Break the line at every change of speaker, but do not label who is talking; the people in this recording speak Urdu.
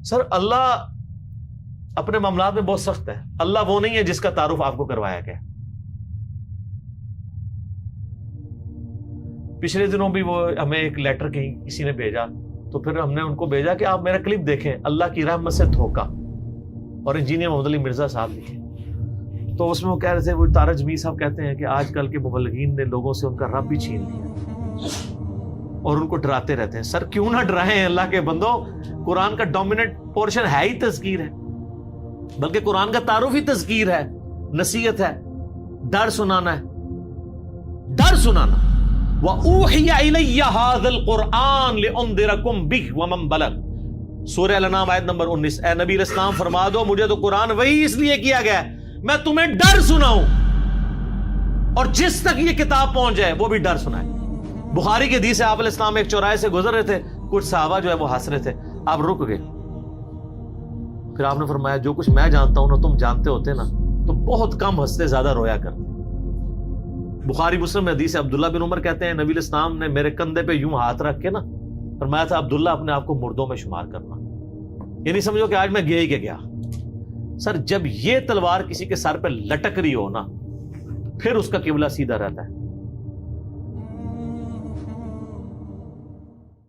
سر اللہ اپنے معاملات میں بہت سخت ہے. اللہ وہ نہیں ہے جس کا تعارف آپ کو کروایا گیا. پچھلے دنوں بھی وہ ہمیں ایک لیٹر کہیں کسی نے بھیجا, تو پھر ہم نے ان کو بھیجا کہ آپ میرا کلپ دیکھیں, اللہ کی رحمت سے دھوکا, اور انجینئر محمد علی مرزا صاحب لکھے. تو اس میں وہ کہہ رہے تھے, وہ تارج میر صاحب کہتے ہیں کہ آج کل کے مبلغین نے لوگوں سے ان کا رب بھی چھین لیا اور ان کو ڈراتے رہتے ہیں. سر کیوں نہ ڈرائیں اللہ کے بندو, قرآن کا ڈومیننٹ پورشن ہے ہی تذکیر ہے, بلکہ قرآن کا تعارف ہی تذکیر ہے, نصیحت ہے, ڈر سنانا ہے, ڈر سنانا. وَأُوحِيَ إِلَيَّ هَذَا الْقُرْآنُ لِأُنذِرَكُمْ بِهِ وَمَنْ بَلَغَ. سورہ الانعام آیت نمبر 19. اے نبی علیہ السلام فرما دو, مجھے تو قرآن وہی اس لیے کیا گیا ہے میں تمہیں ڈر سناؤں, اور جس تک یہ کتاب پہنچ جائے وہ بھی ڈر سنائے. بخاری کی حدیث ہے, آپ علیہ السلام ایک چوراہے سے گزر رہے تھے, کچھ صحابہ جو ہے وہ ہنس رہے تھے, آپ رک گئے. پھر آپ نے فرمایا جو کچھ میں جانتا ہوں نا تم جانتے ہوتے نا تو بہت کم ہنستے زیادہ رویا کرتے. بخاری مسلم میں حدیث ہے, عبداللہ بن عمر کہتے ہیں نبی علیہ السلام نے میرے کندھے پہ یوں ہاتھ رکھ کے نا فرمایا تھا, عبداللہ اپنے آپ کو مردوں میں شمار کرنا, یہ نہیں سمجھو کہ آج میں گیا ہی کہ گیا. سر جب یہ تلوار کسی کے سر پہ لٹک رہی ہو نا, پھر اس کا قبلہ سیدھا رہتا ہے.